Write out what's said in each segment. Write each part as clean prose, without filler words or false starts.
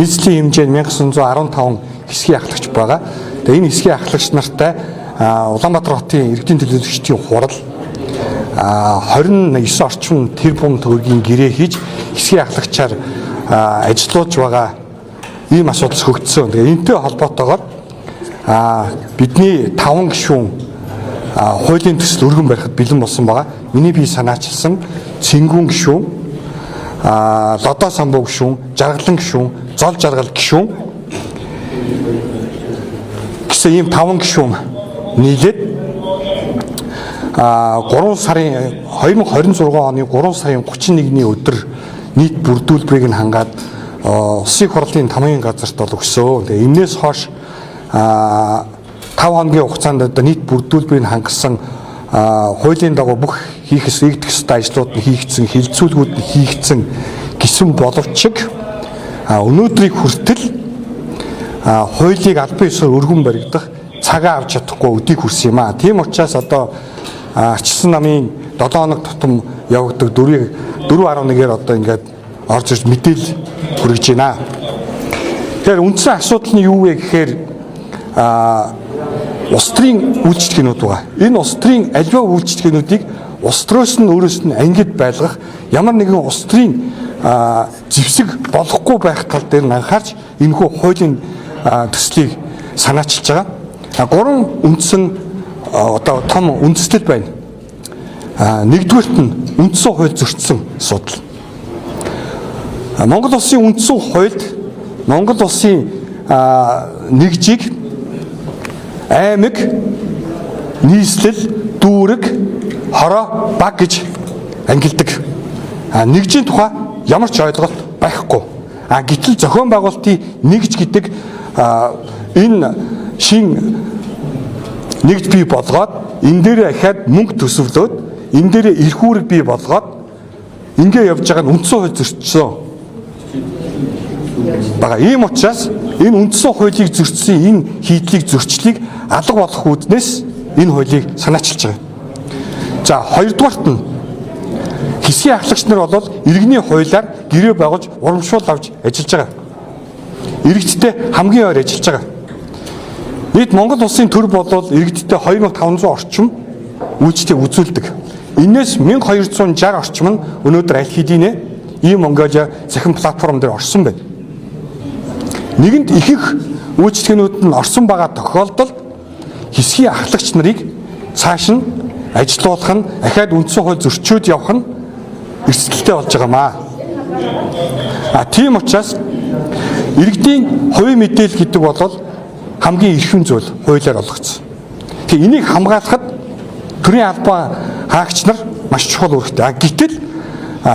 нийслэлийн хэмжээнд 1915 хэсгийн ахлагч байгаа. Тэгээ энэ хэсгийн ахлагч нартай Улаанбаатар хотын иргэдийн төлөөлөгчдийн хурал 29 орчим тэрбум төгрөгийн гэрээ хийж хэсгийн ахлагчаар ажиллаж байгаа ийм асуудал хөгжсөн. Тэгээ энэтэй холбоотойгоор бидний 5 гишүүн хуулийн төсөл өргөн барихад бэлэн болсон байгаа. Миний бие санаачилсан Цэнгүүн гишүүн, Лодоо самбуу гишүүн, Жаргалан гишүүн, Зол жаргал гишүүн гэсэн ийм 5 гишүүн нийлээд 3 сарын 2026 оны 3 сарын 31-ний өдөр нийт бүрдүүлбэрийг нь хангаад Улсын хурлын тамгын газарт бол өгсөн. Тэгээ энээс хойш 5 хоногийн хугацаанд нийт бүрдүүлбэрийг хангасан хуулийн дагуу бүх хийх эсрэгдэх ёстой ажлууд нь хийгдсэн, хилцүүлгүүд нь хийгдсэн гэсэн боловч өнөөдрийг хүртэл хуулийг албан ёсоор өргөн баригдах цагаа авч чадахгүй өдийг хүрсэн юм аа. Тийм учраас одоо ачсан намын 7 хоног тутам явагддаг 4.1-ээр одоо ингээд орж ирж мэдээлэл хүргэж байна. Тэгэхээр үндсэн асуудал нь юу вэ гэхээр улс төрийн үйлчлэгчнүүд байгаа. Энэ улс төрийн аливаа үйлчлэгчнүүдийг улс төрөөс нь өөрөөс нь ангид байлгах ямар нэгэн улс төрийн зэвсэг болохгүй байх тал дээр нь анхаарч энэхүү хуулийн төслийг санаачилж байгаа. 3 үндсэн одоо том үндэслэл байна. Нэгдүгээрт нь үндсэн хууль зөрчсөн асуудал. Монгол улсын үндсэн хуульд Монгол улсын нэгжийг аймаг, нийслэл, дүүрэг, хороо, баг гэж ангилдаг. Нэгжийн тухай ямар ч ойлголт байхгүй. Гэтэл зохион байгуулалтын нэгж гэдэг энэ шин нэгж бий болгоод энэ дээр ахаад мөнгө төсөвлөөд энэ дээр эрх үүрэг бий болгоод ингээ явж байгаа нь үндсэн хууль зөрчсөн. Ийм учраас энэ үндсэн хуулийг зөрчсөн энэ хийдлийг зөрчлийг алга болгох үүднээс энэ хуулийг санаачилж байгаа. За хоёрдугаарт нь хэсгийн ахлагч нар бол иргэний хуулиар гэрээ байгуулж урамшуул авч ажиллаж байгаа. Иргэдтэй хамгийн ойр ажиллаж байгаа. Нийт Монгол улсын төр бол иргэдтэй 2500 орчим үйлчлэг үзүүлдэг. Инээс 1260 орчим нь өнөөдөр аль хэдийнэ ийм Монголиа захин платформ дээр орсон байна. Нэгэнд ихэнх үйлчлэгнүүд нь орсон байгаа тохиолдолд хэсгийн ахлагч нарыг цааш нь ажилуулах нь ахаад үндсэн хууль зөрчөөд явах нь эрсдэлтэй болж байгаамаа. Тийм учраас иргэдийн хувийн мэдээлэл гэдэг бол хамгийн эрхэм зүйл хуулиар олгогдсон. Тэгээ энийг хамгаалахад төрийн албан хаагч нар маш чухал үүрэгтэй. Гэтэл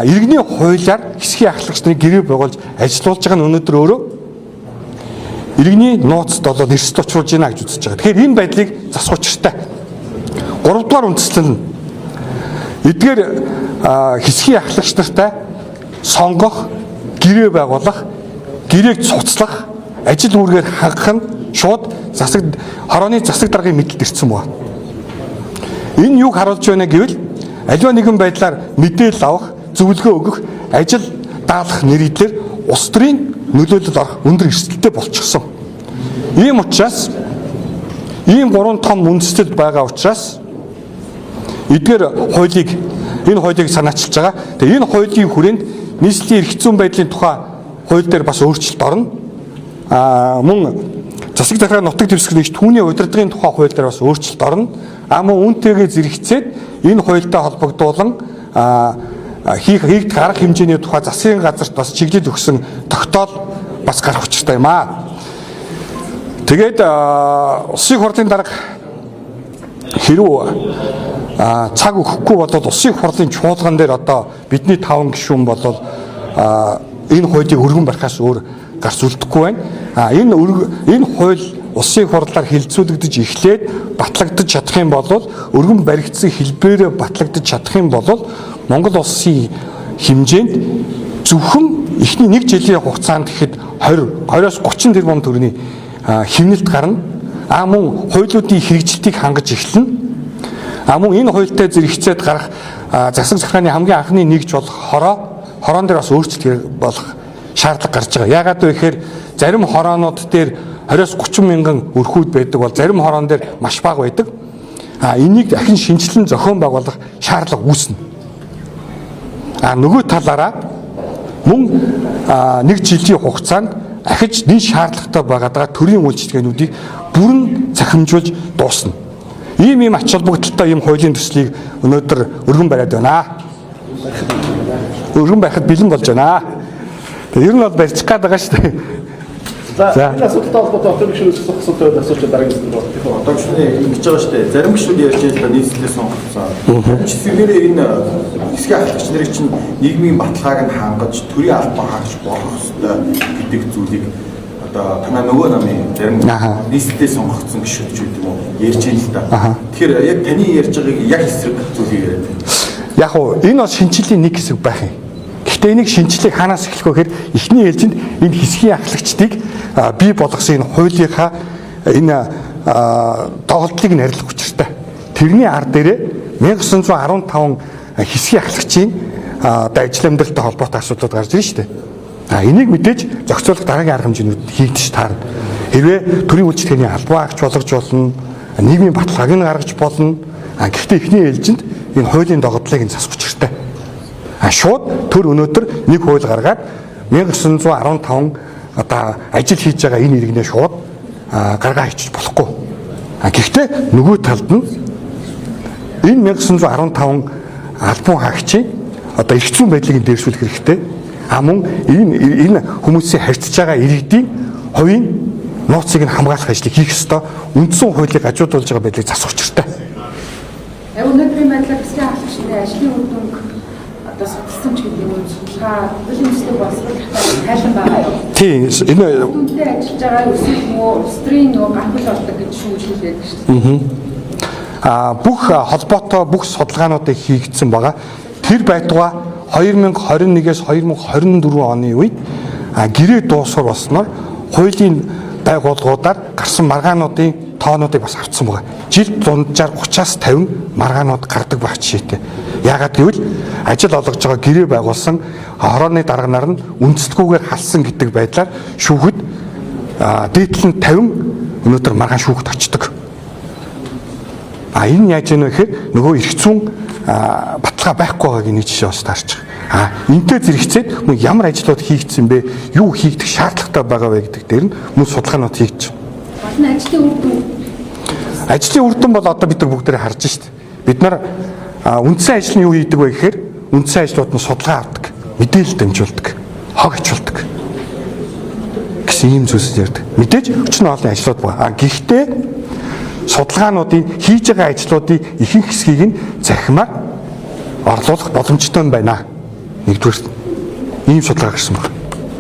иргэний хуулиар хэсгийн ахлагч нарыг гэрээ байгуулж ажилуулж байгаа нь өнөөдөр өөрөө иргэний нууцд бол эрсдэл учруулж байна гэж үзэж байгаа. Тэгэхээр энэ байдлыг засах учиртай. 3 дугаар үндэслэл нь эдгээр хэсгийн ахлагч нартай сонгох, гэрээ байгуулах, гэрээг цуцлах, ажил үүргээр хангах нь шууд хорооны засаг даргын мэдэлд ирсэн байна. Энэ юуг харуулж байна гэвэл аливаа нэгэн байдлаар мэдээлэл авах, зөвлөгөө өгөх, ажил даалгах нэрийдлэр улс төрийн нөлөөлөл орох өндөр эрсдэлтэй болчихсон. Ийм учраас ийм 3 том үндэслэл байгаа учраас эдгээр энэ хуулийг санаачилж байгаа. Тэгээ энэ хуулийн хүрээнд нийслэлийн эрх зүйн байдлын тухай хууль дээр бас өөрчлөлт орно. Мөн засаг захиргааны нутаг дэвсгэр нэгж түүний удирдлагын тухай хууль дээр бас өөрчлөлт орно. Мөн үүнтэйгээ зэрэгцээд энэ хуультай холбогдуулан хийгдэх арга хэмжээний тухай засгийн газарт бас чиглэл өгсөн тогтоол бас гарах учиртай юм аа. Тэгээд улсын хурлын дарга хэрв цаг өгөхгүй бол улсын хурлын чуулган дээр одоо бидний 5 гишүүн бол энэ хуулийг өргөн барихаас өөр гарч үлдэхгүй байна. Энэ хууль улсын хурлаар хилцүүлэгдэж эхлээд батлагдаж чадах юм бол өргөн баригдсан хэлбэрээр батлагдаж чадах юм бол Монгол улсын хэмжээнд зөвхөн эхний 1 жилийн хугацаанд гэхэд 20-оос 30 тэрбум төгрөгийн хэмнэлт гарна. Мөн хуулиудын хэрэгжилтийг хангаж эхэлнэ. Мөн энэ хуультай зэрэгцээд гарах засаг захиргааны хамгийн анхны нэгж бол хороон дээр бас өөрчлөлт болох шаардлага гарч байгаа. Яагаад вэ гэхээр зарим хороонууд дээр 20-30 мянган өрхүүд байдаг бол зарим хороон дээр маш бага байдаг. Энийг дахин шинжилэн зохион байгуулах шаардлага үүснэ. Нөгөө талаараа мөн 1 жилийн хугацаанд ахиж нэг шаардлагатай байгаа төрийн үйлчилгээнүүдийг бүрэн захимжуулж дуусна. Ийм ач холбогдолтой ийм хуулийн төслийг өнөөдөр өргөн бариад байна. Өргөн байхад бэлэн болж байна. Ер нь бол барьчих гээд байгаа шүү дээ. За энэ асуудалтай холбоотой хотын гишүүдээс асуултууд асууж дараагийн зүйл. Одоо ингэж байгаа шүү дээ. Зарим гишүүд ярьж байгаа нийслэлээ сонгоцсон. Жишээлбэл энэ хэсгийн ахлагч нарыг чинь нийгмийн баталгааг нь хангаж төрийн албан хаагч болох ёстой гэдэг зүйлийг одоо танаа нөгөө намын зарим нийслэлээ сонгогдсон гишүүд ч гэдэг юм уу ярьж байна л да. Тэгэхээр яг таны ярьж байгааг яг эсрэг зүйлийг яриад байна. Яг уу энэ бол шинжилгээний нэг хэсэг байх юм. Гэхдээ энийг шинжилгээг хаанаас эхлэх вэ гэхээр эхний ээлжинд энэ хэсгийн ахлагчдыг бий болгосон энэ хуулийнхаа энэ доголдлыг нарилах учиртай. Тэрний ар дээрээ 1915 хэсгийн ахлагчийн ажил амьдралтай холбоотой асуудлууд гарч ирж штэ. Энийг мэдээж зохицуулах дараагийн арга хэмжээнүүд хийгдэж таарна. Хэрвээ төрийн үйлчлэгээний албан хаагч болгож болно, нийгмийн баталгааг нь гаргаж болно. Гэхдээ эхний ээлжинд энэ хуулийн доголдлыг нь засах учиртай. Шууд төр өнөөдөр нэг хууль гаргаад 1915 одоо ажил хийж байгаа энэ иргэнээ шууд гаргаа хийчих болохгүй. Гэхдээ нөгөө талд нь энэ 1915 албан хаагчийн одоо эрх зүйн байдлыг дээрсүүлэх хэрэгтэй. Мөн энэ хүмүүсийн харьцаж байгаа иргэдийн хувийн нууцыг нь хамгаалах ажлыг хийх ёстой. Үндсэн хуулийг гажуудуулж байгаа байдлыг засах учиртай. Өнөөдрийн байдлаар хэсгийн ахлагчдын ажлын үр дүнг одоо судалсан ч гэдэг юм судалгаа хуулийн төслийг боловсруулахтай тайлан байгаа юу? Тийм энэ үнэтэй ажиллаж байгаа өсөлт нөгөө стрийн нөгөө гаргал болдог гэж шүүмжлэл байдаг шүү дээ. Бүх холбоотой бүх судалгаануудыг хийгдсэн байгаа. Тэр байтугай 2021-с 2024 оны үед гэрээ дуусгар болсноор хуулийн байгууллагуудаар гарсан маргаануудын тоонуудыг бас авцсан байгаа. Жилд дунджаар 30-аас 50 маргаанууд гардаг байх жишээтэй. Яагаад гэвэл ажил олгож байгаа гэрээ байгуулсан хорооны дарга нар нь үндэслэгүүгээр халсан гэдэг байдлаар шүүхэд дээдлэн 50 өнөөдөр маргаан шүүхэд очдог. Энэ яаж яах вэ гэхээр нөгөө эрх зүйн баталгаа байхгүй байгааг нэг жишээ бас таарч байгаа. Энтэй зэрэгцээд мөн ямар ажлууд хийгдсэн бэ? Юу хийгдэх шаардлагатай байгаа вэ гэдэг дээр нь мөн судалгаанууд хийгдэж байна. Ажлын үр дүн. Ажлын үр дүн бол одоо бид нар бүгдээрээ харж штт. Бид нар үндсэн ажил нь юу хийдэг вэ гэхээр үндсэн ажлууд нь судалгаа авдаг, мэдээлэл дамжуулдаг, хог ачуулдаг гэсэн ийм зүйлс ярьдаг. Мэдээж өчнө олон ажлууд байгаа. Гэхдээ судалгаануудын хийж байгаа ажлуудын ихэнх хэсгийг нь захимаар орлуулах боломжтой байна. Нэгдүгээр ийм судалгаа гарсан байна.